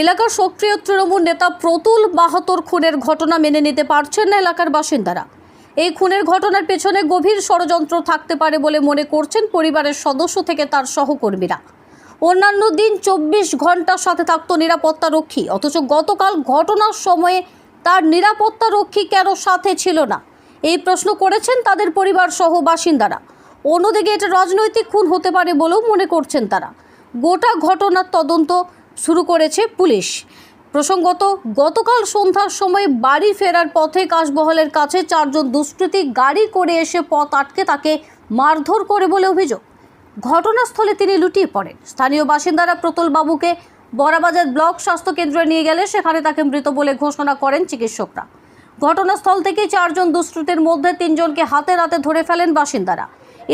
এলাকার সক্রিয় তৃণমূল নেতা প্রতুল মাহাতোর খুনের ঘটনা মেনে নিতে পারছেন না এলাকার বাসিন্দারা। এই খুনের ঘটনার পেছনে গভীর ষড়যন্ত্র থাকতে পারে বলে মনে করছেন পরিবারের সদস্য থেকে তার সহকর্মীরা। অন্যান্য দিন 24 ঘন্টা সাথে থাকতো নিরাপত্তা রক্ষী, অথচ গতকাল ঘটনার সময়ে তার নিরাপত্তা রক্ষী কেন সাথে ছিল না, এই প্রশ্ন করেছেন তাদের পরিবার সহ বাসিন্দারা। অন্যদিকে এটা রাজনৈতিক খুন হতে পারে বলেও মনে করছেন তারা। গোটা ঘটনার তদন্ত শুরু করেছে পুলিশ। প্রসঙ্গত, গতকাল সন্ধ্যার সময় বাড়ি ফেরার পথে কাশবহলের কাছে 4 জন দুষ্কৃতী গাড়ি করে এসে পথ আটকে তাকে মারধর করে বলে অভিযোগ। ঘটনাস্থলে তিনি লুটিয়ে পড়েন। স্থানীয় বাসিন্দারা প্রতুল বাবুকে বড়াবাজার ব্লক স্বাস্থ্য কেন্দ্রে নিয়ে গেলে সেখানে তাকে মৃত বলে ঘোষণা করেন চিকিৎসকরা। ঘটনাস্থল থেকে 4 জন দুষ্কৃতীর মধ্যে 3 জনকে হাতে নাতে ধরে ফেলেন বাসিন্দারা।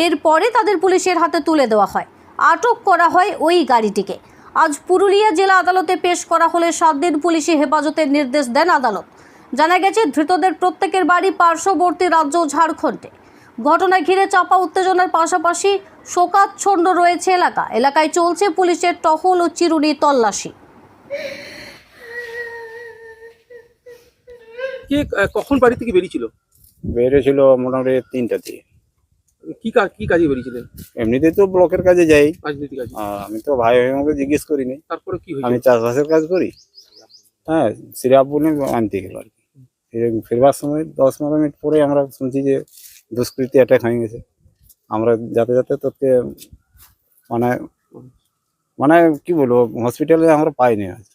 এরপরে তাদের পুলিশের হাতে তুলে দেওয়া হয়। আটক করা হয় ওই গাড়িটিকে। আজ পুরুলিয়া জেলা আদালতে পেশ করা হলে 7 দিন পুলিশি হেফাজতের নির্দেশ দেন আদালত। জানা গেছে, ধৃতদের প্রত্যেকের বাড়ি পার্শ্ববর্তী রাজ্য ঝাড়খণ্ডে। ঘটনা ঘিরে চাপা উত্তেজনার পাশাপাশি শোকাচ্ছন্ন রয়েছে এলাকায় চলছে পুলিশের টহল ও চিরুনি তল্লাশি। কে কখন বাড়ি থেকে বেরিয়েছিল? বেরিয়েছিল মোটামুটি 3টা দিয়ে। কি কাজে বেরিয়েছিলেন? এমনিতে তো ব্লকের কাজে যাই। রাজনৈতিক কাজে? আমি তো ভাই আমাকে জিজ্ঞেস করিনি। তারপরে কি হয়েছে? আমি চাষবাসের কাজ করি। হ্যাঁ, সিরাপ বলে আনতে গেল আর কি। ফেরবার সময় 10-15 মিনিট পরে আমরা শুনছি যে দুষ্কৃতী অ্যাটাক হয়ে গেছে। আমরা যাতে তোকে মানে কি বলবো, হসপিটালে আমরা পাইনি, আজ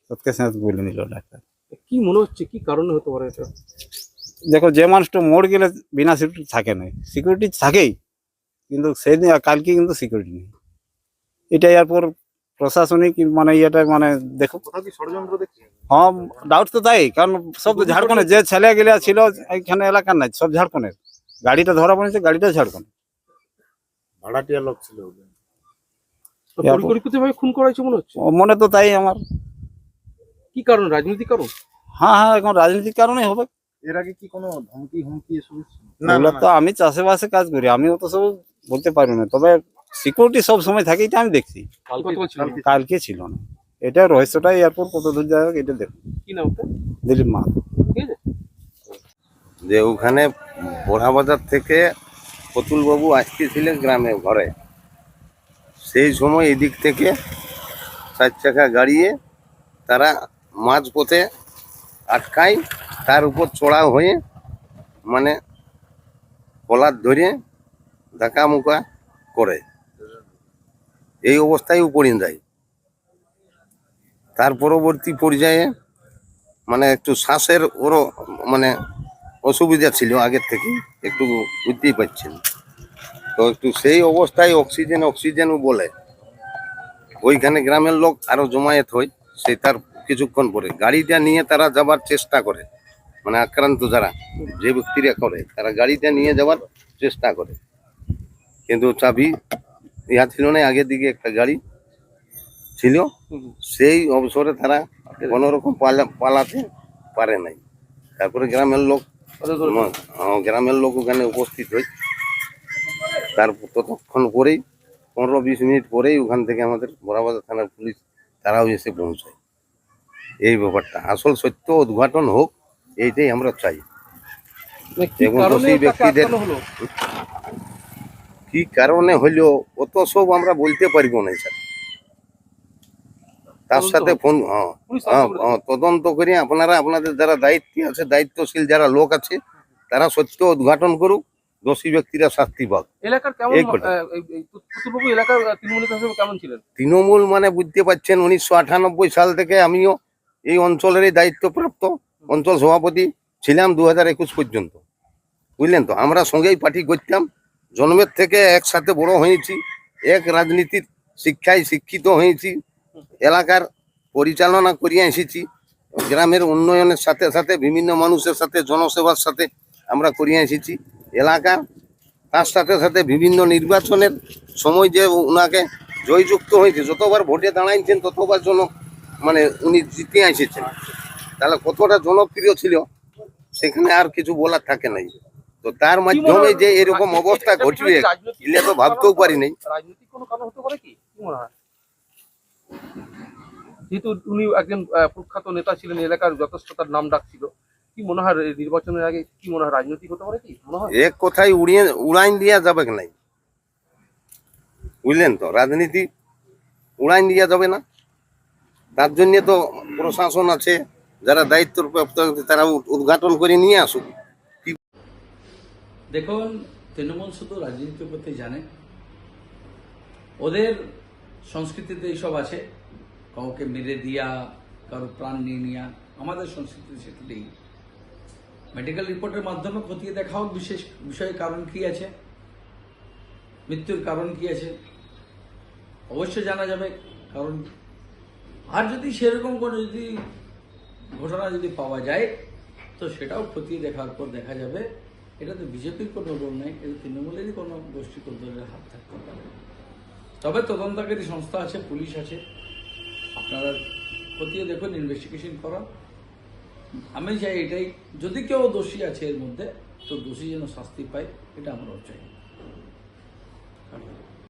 তোকে শেষ বলে নিল ডাক্তার। কি মনে হচ্ছে, কি কারণে হতে পারে এটা? দেখো, যে মানুষটা মোড় গেলে বিনা সিকিউরিটি থাকে না, সিকিউরিটি থাকেই, কিন্তু সেদিন কালকে কিন্তু সিকিউরিটি নেই। এটাই এরপর প্রশাসনিক ইয়েটা দেখো কোথাও কি ষড়যন্ত্র দেখছেন? হ্যাঁ, ডাউট তো তাই, কারণ সব তো ঝাড়খণ্ডের যে ছেলে গেলে ছিল এখানে এলাকার নাই, সব ঝাড়খণ্ডের। গাড়িটা ধরা পড়েছে, গাড়িটা ঝাড়খণ্ড, ভাড়াটিয়া লোক ছিল। পরিকল্পিতভাবে খুন করা হয়েছে মনে হচ্ছে। মনে তো তাই আমার। কি কারণ? রাজনৈতিক কারণ? হ্যাঁ, এখন রাজনীতির কারণেই হবে। এর আগে কি কোনো হুমকি এসব? এগুলো তো আমি চাষবাসে কাজ করি, আমি অত সব বলতে পারবো না, তবে সিকিউরিটি সব সময় থাকে, এটা আমি দেখছি। কালকে ছিল না, এটা রহস্যটাই এরপর কত দূর যায় এটা দেখো। কি নাম ওটা? দিলীপ মা। যে ওখানে বড়াবাজার থেকে প্রতুলবাবু আসতেছিলেন গ্রামে ঘরে, সেই সময় এদিক থেকে 4 চাকা গাড়িয়ে তারা মাঝপথে আটকায়, তার উপর চড়াও হয়ে কলার ধরে ধাক্কা মুকা করে, এই অবস্থায় উপরে যায়। তার পরবর্তী পর্যায়ে একটু শ্বাসের ওরও অসুবিধা ছিল, আগের থেকে একটু বুঝতেই পারছেন তো, একটু সেই অবস্থায় অক্সিজেনও বলে ওইখানে গ্রামের লোক আরো জমায়েত হয়। সেই তার কিছুক্ষণ পরে গাড়িটা নিয়ে তারা যাবার চেষ্টা করে, আক্রান্ত যারা যে ব্যক্তিরা করে তারা গাড়িটা নিয়ে যাওয়ার চেষ্টা করে, কিন্তু চাবি ইহা ছিল না, আগের দিকে একটা গাড়ি ছিল, সেই অবসরে তারা কোনোরকম পালাতে পারে নাই। তারপরে গ্রামের লোক ওখানে উপস্থিত হয়। তার ততক্ষণ পরেই 15-20 মিনিট পরেই ওখান থেকে আমাদের বড়াবাজার থানার পুলিশ তারাও এসে পৌঁছায়। এই ব্যাপারটা আসল সত্য উদ্ঘাটন হোক, এইটাই আমরা চাই। এবং দোষী ব্যক্তিদের কি কারণে হইলো অত সব আমরা বলতে পারবো না স্যার। তার সাথে ফোন তদন্ত করে আপনারা আপনাদের যারা দায়িত্বশীল যারা লোক আছে তারা সত্য উদ্ঘাটন করুক, দোষী ব্যক্তিরা শাস্তি পাক। এলাকার কেমন প্রতুলবাবু এলাকার তৃণমূল হিসেবে কেমন ছিলেন? তৃণমূল বুঝতে পারছেন, 1998 সাল থেকে আমিও এই অঞ্চলেরই দায়িত্বপ্রাপ্ত অঞ্চল সভাপতি ছিলাম 2021 পর্যন্ত, বুঝলেন তো। আমরা সঙ্গেই পার্টি করতাম, জন্মের থেকে একসাথে বড় হয়েছি, এক রাজনীতির শিক্ষায় শিক্ষিত হয়েছি, এলাকার পরিচালনা করিয়া এসেছি, গ্রামের উন্নয়নের সাথে সাথে বিভিন্ন মানুষের সাথে জনসেবার সাথে আমরা করিয়া এসেছি এলাকা। তার সাথে সাথে বিভিন্ন নির্বাচনের সময় যে উনাকে জয়যুক্ত হয়েছে, যতবার ভোটে দাঁড়াইছেন ততবার উনি জিতে এসেছেন, তাহলে কতটা জনপ্রিয় ছিল সেখানে আর কিছু বলার থাকে নাই। তো তার মাধ্যমে যে এরকম অবস্থা ঘটবে এলে তো ভাবতেও পারি নাই। রাজনৈতিক কোনো কারণ হতে পারে কি মনে হয়? যেহেতু উনি একজন প্রখ্যাত নেতা ছিলেন, এলাকার যথেষ্ট তার নাম ডাক ছিল, কি মনে হয় এই নির্বাচনের আগে কি মনে হয় রাজনৈতিক হতে পারে কি মনে হয়? এক কথায় উড়াইন দিয়া যাবে নাই, বুঝলেন তো, রাজনীতি উড়াইন দিয়া যাবে না। তার জন্য তো প্রশাসন আছে, যারা দায়িত্বপ্রাপ্ত তারা উদ্ঘাটন করে নিয়ে আসুক। দেখুন, তৃণমূল শুধু রাজনীতি করতে জানে, ওদের সংস্কৃতিতে এইসব আছে, কাউকে মেরে দিয়া, কারো প্রাণ নিয়ে নেওয়া। আমাদের সংস্কৃতিতে সেটা নেই। মেডিকেল রিপোর্টের মাধ্যমে খতিয়ে দেখা হোক বিশেষ বিষয়ে কারণ কি আছে, মৃত্যুর কারণ কি আছে, অবশ্যই জানা যাবে কারণ। আর যদি সেরকম কোনো যদি ঘটনা যদি পাওয়া যায়, তো সেটাও খতিয়ে দেখার পর দেখা যাবে। এটা তো বিজেপির কোনো রোল নেই, এটা তৃণমূলেরই কোনো গোষ্ঠী কর্তৃত্বের হাত থাকতে পারে। তবে তদন্তকারী সংস্থা আছে, পুলিশ আছে, আপনারা খতিয়ে দেখুন, ইনভেস্টিগেশন করান। আমি চাই এটাই, যদি কেউ দোষী আছে এর মধ্যে, তো দোষী যেন শাস্তি পায়, এটা আমরাও চাই।